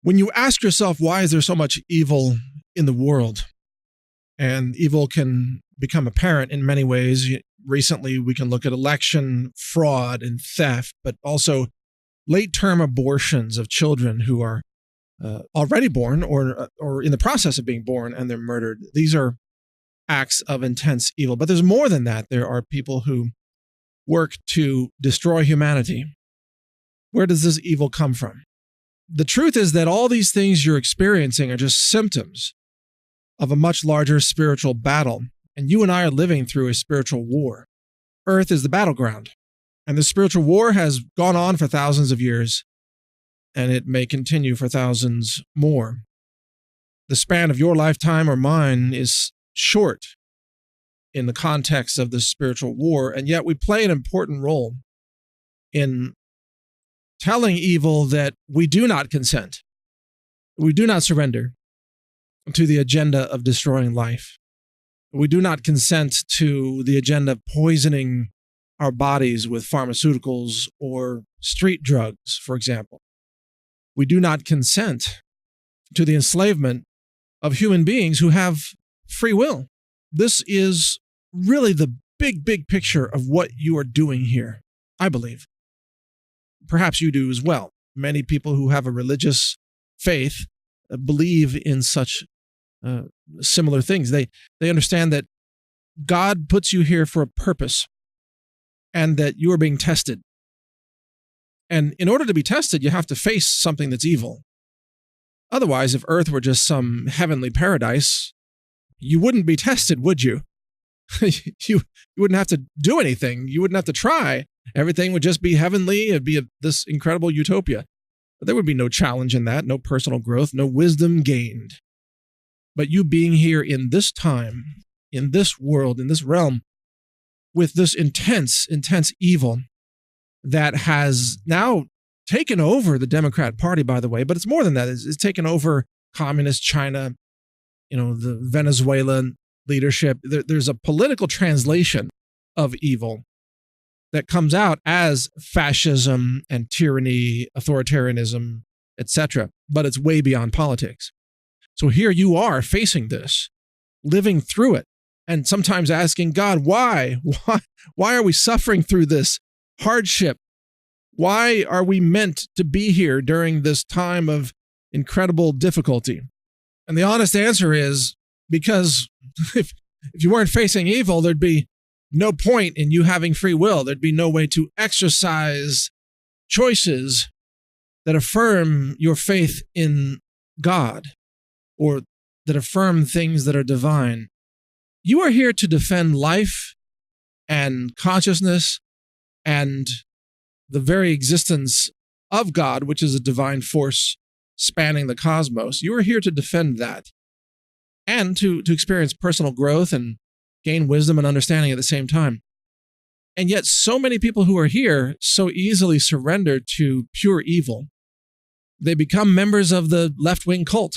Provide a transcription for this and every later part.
When you ask yourself, why is there so much evil in the world? And evil can become apparent in many ways. Recently, we can look at election fraud and theft, but also late-term abortions of children who are already born or in the process of being born, and they're murdered. These are acts of intense evil. But there's more than that. There are people who work to destroy humanity. Where does this evil come from? The truth is that all these things you're experiencing are just symptoms of a much larger spiritual battle, and you and I are living through a spiritual war. Earth is the battleground, and the spiritual war has gone on for thousands of years, and it may continue for thousands more. The span of your lifetime or mine is short in the context of the spiritual war, and yet we play an important role in telling evil that we do not consent, we do not surrender to the agenda of destroying life. We do not consent to the agenda of poisoning our bodies with pharmaceuticals or street drugs, for example. We do not consent to the enslavement of human beings who have free will. This is really the big picture of what you are doing here, I believe. Perhaps you do as well. Many people who have a religious faith believe in such similar things. They understand that God puts you here for a purpose and that you are being tested. And in order to be tested, you have to face something that's evil. Otherwise, if Earth were just some heavenly paradise, you wouldn't be tested, would you? You wouldn't have to do anything. You wouldn't have to try. Everything would just be heavenly. It'd be this incredible utopia. But there would be no challenge in that, no personal growth, no wisdom gained. But you being here in this time, in this world, in this realm, with this intense evil that has now taken over the Democrat Party, by the way, but it's more than that. It's taken over communist China, the Venezuelan leadership. There's a political translation of evil that comes out as fascism and tyranny, authoritarianism, etc. But it's way beyond politics. So here you are facing this, living through it, and sometimes asking God, why? Why are we suffering through this hardship? Why are we meant to be here during this time of incredible difficulty? And the honest answer is because if you weren't facing evil, there'd be no point in you having free will. There'd be no way to exercise choices that affirm your faith in God or that affirm things that are divine. You are here to defend life and consciousness and the very existence of God, which is a divine force spanning the cosmos. You are here to defend that and to experience personal growth and gain wisdom and understanding at the same time. And yet so many people who are here so easily surrender to pure evil. They become members of the left-wing cult.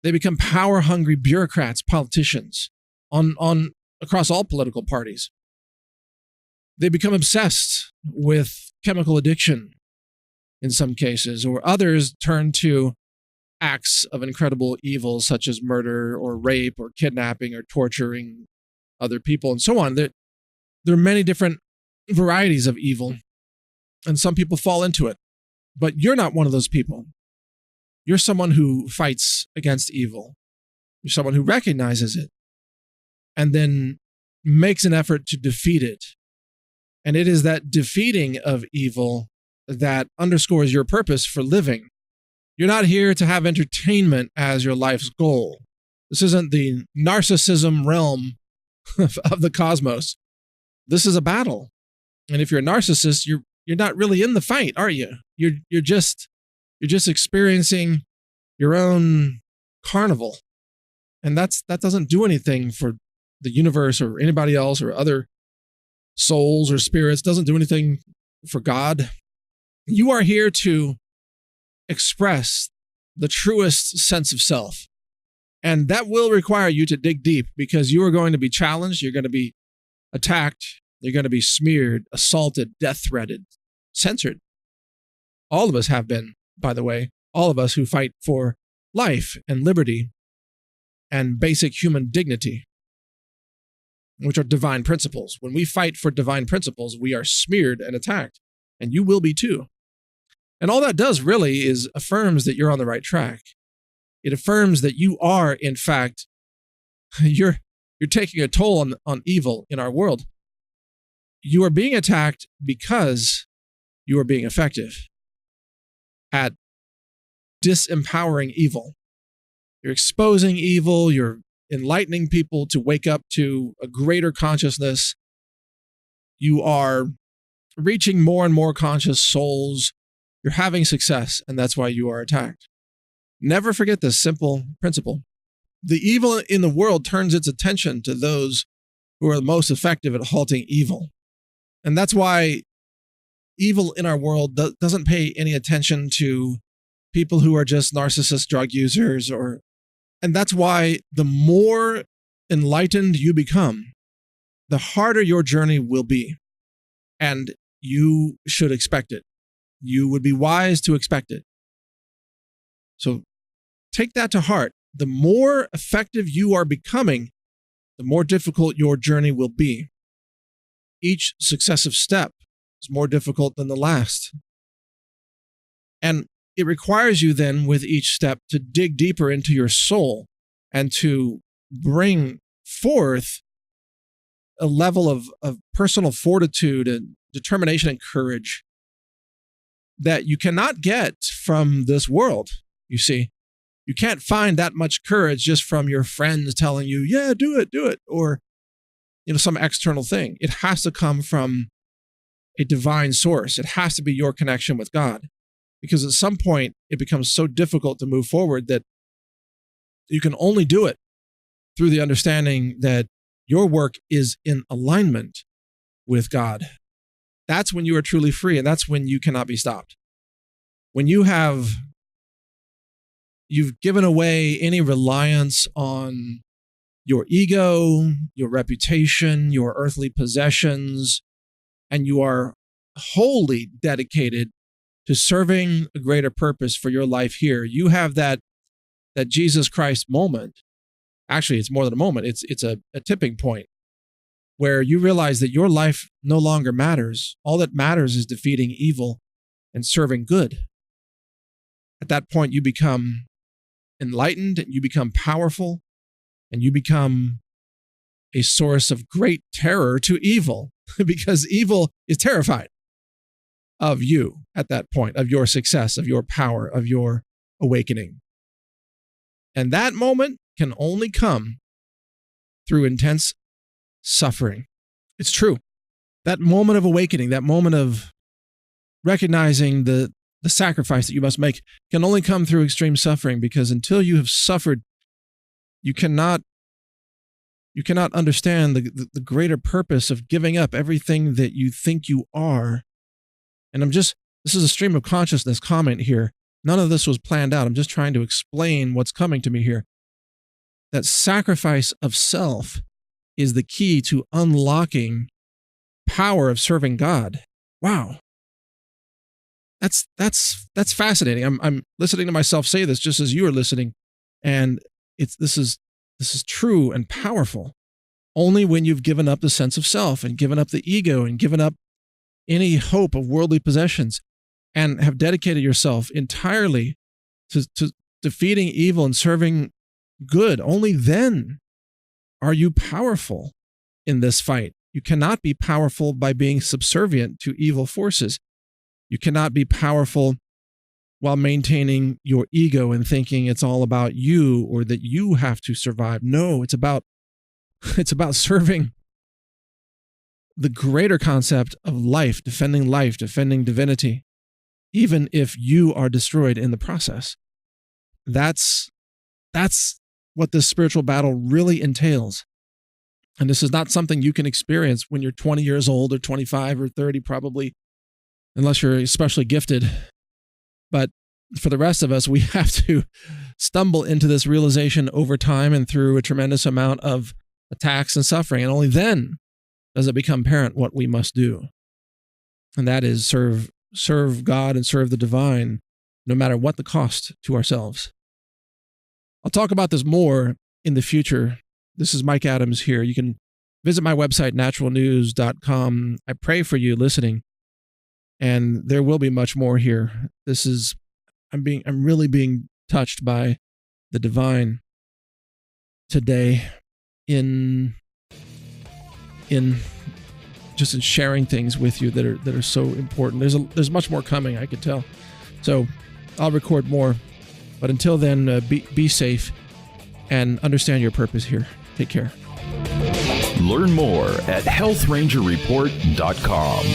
They become power-hungry bureaucrats, politicians across all political parties. They become obsessed with chemical addiction in some cases, or others turn to acts of incredible evil such as murder or rape or kidnapping or torturing other people and so on. There are many different varieties of evil, and some people fall into it. But you're not one of those people. You're someone who fights against evil. You're someone who recognizes it and then makes an effort to defeat it. And it is that defeating of evil that underscores your purpose for living. You're not here to have entertainment as your life's goal. This isn't the narcissism realm of the cosmos. This is a battle. And if you're a narcissist, you're not really in the fight, are you? You're just experiencing your own carnival. And that doesn't do anything for the universe or anybody else or other souls or spirits. Doesn't do anything for God. You are here to express the truest sense of self. And that will require you to dig deep because you are going to be challenged. You're going to be attacked. You're going to be smeared, assaulted, death threatened, censored. All of us have been, by the way. all of us who fight for life and liberty and basic human dignity, which are divine principles. When we fight for divine principles, we are smeared and attacked, and you will be too. And all that does really is affirms that you're on the right track. It affirms that you are, in fact, you're taking a toll on evil in our world. You are being attacked because you are being effective at disempowering evil. You're exposing evil. You're enlightening people to wake up to a greater consciousness. You are reaching more and more conscious souls. You're having success, and that's why you are attacked. Never forget this simple principle. The evil in the world turns its attention to those who are the most effective at halting evil. And that's why evil in our world doesn't pay any attention to people who are just narcissist drug users, and that's why the more enlightened you become, the harder your journey will be. And you should expect it. You would be wise to expect it. So take that to heart. The more effective you are becoming, the more difficult your journey will be. Each successive step is more difficult than the last. And it requires you then, with each step, to dig deeper into your soul and to bring forth a level of personal fortitude and determination and courage that you cannot get from this world, you see. You can't find that much courage just from your friends telling you, yeah, do it, or some external thing. It has to come from a divine source. It has to be your connection with God. Because at some point, it becomes so difficult to move forward that you can only do it through the understanding that your work is in alignment with God. That's when you are truly free, and that's when you cannot be stopped. When you've given away any reliance on your ego, your reputation, your earthly possessions, and you are wholly dedicated to serving a greater purpose for your life here. You have that Jesus Christ moment. Actually, it's more than a moment. It's a tipping point where you realize that your life no longer matters. All that matters is defeating evil and serving good. At that point, you become enlightened, and you become powerful, and you become a source of great terror to evil, because evil is terrified of you at that point, of your success, of your power, of your awakening. And that moment can only come through intense suffering. It's true. That moment of awakening, that moment of recognizing the sacrifice that you must make can only come through extreme suffering, because until you have suffered, you cannot understand the greater purpose of giving up everything that you think you are. And this is a stream of consciousness comment here. None of this was planned out. I'm just trying to explain what's coming to me here. That sacrifice of self is the key to unlocking power of serving God. Wow. That's fascinating. I'm listening to myself say this just as you are listening, and this is true and powerful. Only when you've given up the sense of self and given up the ego and given up any hope of worldly possessions and have dedicated yourself entirely to defeating evil and serving good, only then are you powerful in this fight. You cannot be powerful by being subservient to evil forces. You cannot be powerful while maintaining your ego and thinking it's all about you or that you have to survive. No, it's about serving the greater concept of life, defending divinity, even if you are destroyed in the process. That's what this spiritual battle really entails. And this is not something you can experience when you're 20 years old or 25 or 30, probably, unless you're especially gifted. But for the rest of us, we have to stumble into this realization over time and through a tremendous amount of attacks and suffering. And only then does it become apparent what we must do. And that is serve God and serve the divine no matter what the cost to ourselves. I'll talk about this more in the future. This is Mike Adams here. You can visit my website, naturalnews.com. I pray for you listening, and there will be much more here. I'm really being touched by the divine today in just in sharing things with you that are so important. There's much more coming, I could tell. So I'll record more. But until then, be safe and understand your purpose here. Take care. Learn more at healthrangerreport.com.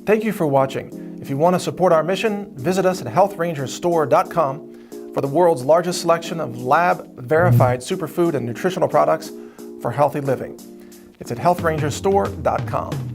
Thank you for watching. If you want to support our mission, visit us at healthrangerstore.com for the world's largest selection of lab-verified superfood and nutritional products for healthy living. It's at healthrangerstore.com.